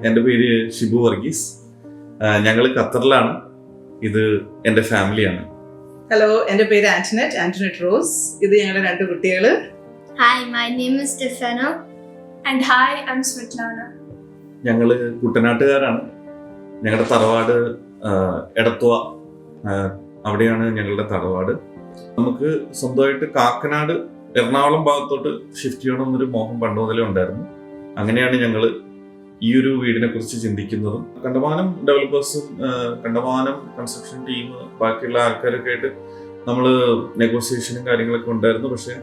എൻ്റെ പേര് ഷിബു വർഗീസ്. ഞങ്ങൾ ഖത്തറിലാണ്. ഇത് എൻ്റെ ഫാമിലിയാണ്. ഹലോ, എൻ്റെ പേര് ആന്റണറ്റ് റോസ്. ഇത് ഞങ്ങളുടെ 2 കുട്ടികൾ. Hi, my name is Stefano. And hi, I'm Svetlana. ഞങ്ങൾ കുട്ടനാട്ടുകാരാണ്. ഞങ്ങളുടെ തറവാട് എടത്വ, അവിടെയാണ് ഞങ്ങളുടെ തറവാട്. നമുക്ക് സ്വന്തമായിട്ട് കാക്കനാട്, എറണാകുളം ഭാഗത്തോട്ട് ഷിഫ്റ്റ് ചെയ്യണമെന്നൊരു മോഹം പണ്ട് മുതലേ ഉണ്ടായിരുന്നു. അങ്ങനെയാണ് ഞങ്ങൾ ഈ ഒരു വീടിനെ കുറിച്ച് ചിന്തിക്കുന്നതും. കണ്ടമാനം ഡെവലപ്പേഴ്സും കണ്ടമാനം കൺസ്ട്രക്ഷൻ ടീം ബാക്കിയുള്ള ആൾക്കാരൊക്കെ ആയിട്ട് നമ്മൾ നെഗോസിയേഷനും കാര്യങ്ങളൊക്കെ ഉണ്ടായിരുന്നു. പക്ഷെ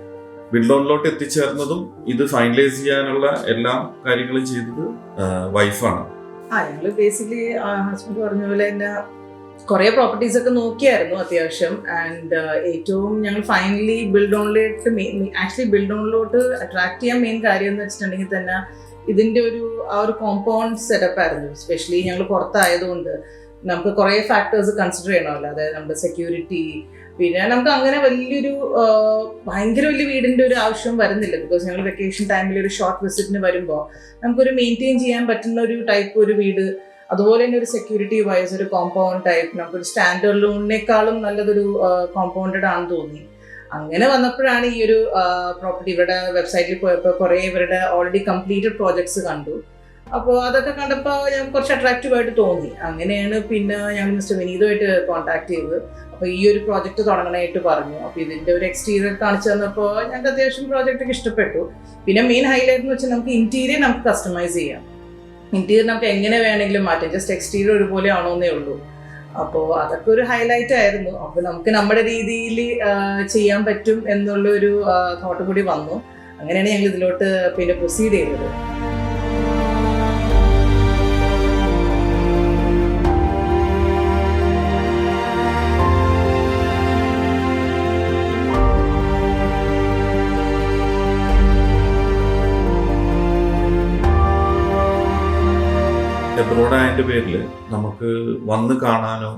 ബിൽഡോണിലോട്ട് എത്തിച്ചേർന്നതും ഇത് ഫൈനലൈസ് ചെയ്യാനുള്ള എല്ലാ കാര്യങ്ങളും ചെയ്തത് വൈഫാണ്. ഞങ്ങൾ ബേസിക്കലി ഹസ്ബൻഡ് പറഞ്ഞ പോലെ തന്നെ കുറേ പ്രോപ്പർട്ടീസ് ഒക്കെ നോക്കിയായിരുന്നു അത്യാവശ്യം. ആൻഡ് ഏറ്റവും ഞങ്ങൾ ഫൈനലി ബിൽഡോണിലോട്ട് അട്രാക്ട് ചെയ്യാൻ മെയിൻ കാര്യം എന്ന് വെച്ചിട്ടുണ്ടെങ്കിൽ തന്നെ ഇതിൻ്റെ ആ ഒരു കോമ്പൗണ്ട് സെറ്റപ്പ് ആയിരുന്നു. സ്പെഷ്യലി ഞങ്ങൾ പുറത്തായതുകൊണ്ട് നമുക്ക് കുറേ ഫാക്ടേഴ്സ് കൺസിഡർ ചെയ്യണമല്ലോ. അതായത് നമ്മുടെ സെക്യൂരിറ്റി, പിന്നെ നമുക്ക് അങ്ങനെ ഭയങ്കര വലിയ വീടിൻ്റെ ഒരു ആവശ്യം വരുന്നില്ല. ബിക്കോസ് ഞങ്ങൾ വെക്കേഷൻ ടൈമിൽ ഒരു ഷോർട്ട് വിസിറ്റിന് വരുമ്പോൾ നമുക്കൊരു മെയിൻറ്റെയിൻ ചെയ്യാൻ പറ്റുന്ന ഒരു ടൈപ്പ് ഒരു വീട്, അതുപോലെ തന്നെ ഒരു സെക്യൂരിറ്റി വൈസ് ഒരു കോമ്പൗണ്ട് ടൈപ്പ്, നമുക്കൊരു സ്റ്റാൻഡേർഡ് ലോണിനേക്കാളും നല്ലതൊരു കോമ്പൗണ്ടഡ് ആണെന്ന് തോന്നി. അങ്ങനെ വന്നപ്പോഴാണ് ഈ ഒരു പ്രോപ്പർട്ടി ഇവരുടെ വെബ്സൈറ്റിൽ പോയപ്പോൾ കുറേ ഇവരുടെ ഓൾറെഡി കംപ്ലീറ്റഡ് പ്രോജക്ട്സ് കണ്ടു. അപ്പോൾ അതൊക്കെ കണ്ടപ്പോൾ ഞങ്ങൾക്ക് കുറച്ച് അട്രാക്റ്റീവ് ആയിട്ട് തോന്നി. അങ്ങനെയാണ് പിന്നെ ഞങ്ങൾ മിസ്റ്റർ വിനീതുമായിട്ട് കോൺടാക്ട് ചെയ്തത്. അപ്പോൾ ഈ ഒരു പ്രോജക്റ്റ് തുടങ്ങണമായിട്ട് പറഞ്ഞു. അപ്പോൾ ഇതിൻ്റെ ഒരു എക്സ്റ്റീരിയർ കാണിച്ചു തന്നപ്പോൾ ഞങ്ങൾക്ക് അത്യാവശ്യം പ്രോജക്റ്റൊക്കെ ഇഷ്ടപ്പെട്ടു. പിന്നെ മെയിൻ ഹൈലൈറ്റ് എന്ന് വെച്ചാൽ നമുക്ക് ഇൻറ്റീരിയർ നമുക്ക് കസ്റ്റമൈസ് ചെയ്യാം. ഇൻറ്റീരിയർ നമുക്ക് എങ്ങനെ വേണമെങ്കിലും മാറ്റാം, ജസ്റ്റ് എക്സ്റ്റീരിയർ ഒരുപോലെ ആണോന്നേ ഉള്ളൂ. അപ്പോൾ അതൊക്കെ ഒരു ഹൈലൈറ്റ് ആയിരുന്നു. അപ്പോൾ നമുക്ക് നമ്മുടെ രീതിയിൽ ചെയ്യാൻ പറ്റും എന്നുള്ളൊരു തോട്ട് കൂടി വന്നു. അങ്ങനെയാണ് ഞങ്ങൾ ഇതിലോട്ട് പിന്നെ പ്രൊസീഡ് ചെയ്തത്. എബ്രോഡായതിൻ്റെ പേരിൽ നമുക്ക് വന്ന് കാണാനോ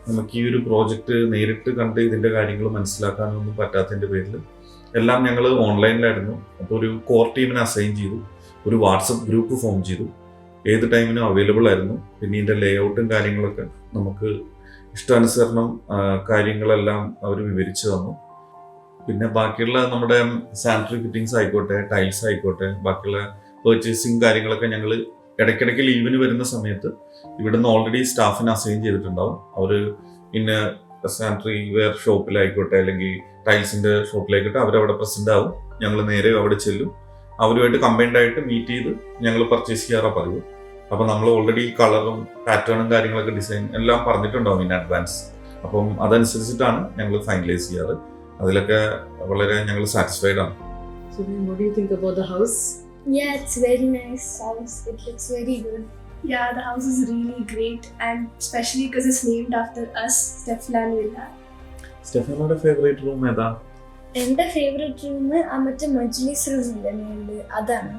നമുക്ക് ഈ ഒരു പ്രോജക്റ്റ് നേരിട്ട് കണ്ട് ഇതിൻ്റെ കാര്യങ്ങൾ മനസ്സിലാക്കാനോ ഒന്നും പറ്റാത്തതിൻ്റെ പേരിൽ എല്ലാം ഞങ്ങൾ ഓൺലൈനിലായിരുന്നു. അപ്പോൾ ഒരു കോർ ടീമിനെ അസൈൻ ചെയ്തു, ഒരു വാട്സപ്പ് ഗ്രൂപ്പ് ഫോം ചെയ്തു, ഏത് ടൈമിനും അവൈലബിൾ ആയിരുന്നു. പിന്നെ ഇതിൻ്റെ ലേഔട്ടും കാര്യങ്ങളൊക്കെ നമുക്ക് ഇഷ്ടാനുസരണം കാര്യങ്ങളെല്ലാം അവർ വിവരിച്ചു തന്നു. പിന്നെ ബാക്കിയുള്ള നമ്മുടെ സാനിറ്ററി ഫിറ്റിങ്സ് ആയിക്കോട്ടെ, ടൈൽസ് ആയിക്കോട്ടെ, ബാക്കിയുള്ള പർച്ചേസിങ് കാര്യങ്ങളൊക്കെ ഞങ്ങൾ ഇടയ്ക്കിടയ്ക്ക് ലീവിന് വരുന്ന സമയത്ത് ഇവിടുന്ന് ഓൾറെഡി സ്റ്റാഫിനെ അസൈൻ ചെയ്തിട്ടുണ്ടാവും. അവർ പിന്നെ സാനിറ്ററി വെയർ ഷോപ്പിലായിക്കോട്ടെ അല്ലെങ്കിൽ ടൈൽസിൻ്റെ ഷോപ്പിലായിക്കോട്ടെ അവരവിടെ പ്രസൻ്റ് ആവും. ഞങ്ങൾ നേരെ അവിടെ ചെല്ലും, അവരുമായിട്ട് കമ്പൈൻഡ് ആയിട്ട് മീറ്റ് ചെയ്ത് ഞങ്ങൾ പർച്ചേസ് ചെയ്യാറാണ് പതിവ്. അപ്പോൾ നമ്മൾ ഓൾറെഡി കളറും പാറ്റേണും കാര്യങ്ങളൊക്കെ ഡിസൈൻ എല്ലാം പറഞ്ഞിട്ടുണ്ടാവും ഇൻ അഡ്വാൻസ്. അപ്പം അതനുസരിച്ചിട്ടാണ് ഞങ്ങൾ ഫൈനലൈസ് ചെയ്യാറ്. അതിലൊക്കെ വളരെ ഞങ്ങൾ സാറ്റിസ്ഫൈഡ് ആണ്. So what do you think about the house? Yeah, it's very nice house. It looks very good. Yeah, the house is really great, and especially because it's named after us, Steflan Villa. സ്റ്റെഫാനോയുടെ favourite room ഏതാ? എൻ്റെ favourite room മറ്റേ മജ്ലിസ് room ഇല്ലേ, അതാണ്.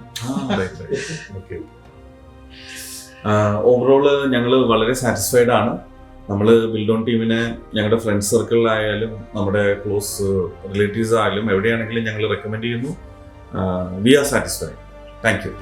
Overall ഞങ്ങൾ വളരെ satisfied ആണ്. നമ്മൾ ബിൽഡോൺ ടീമിനെ ഞങ്ങളുടെ ഫ്രണ്ട് സർക്കിളിലായാലും നമ്മുടെ ക്ലോസ് റിലേറ്റീവ്സ് ആയാലും എവിടെയാണെങ്കിലും ഞങ്ങൾ റെക്കമെൻഡ് ചെയ്യുന്നു. We are satisfied. Thank U.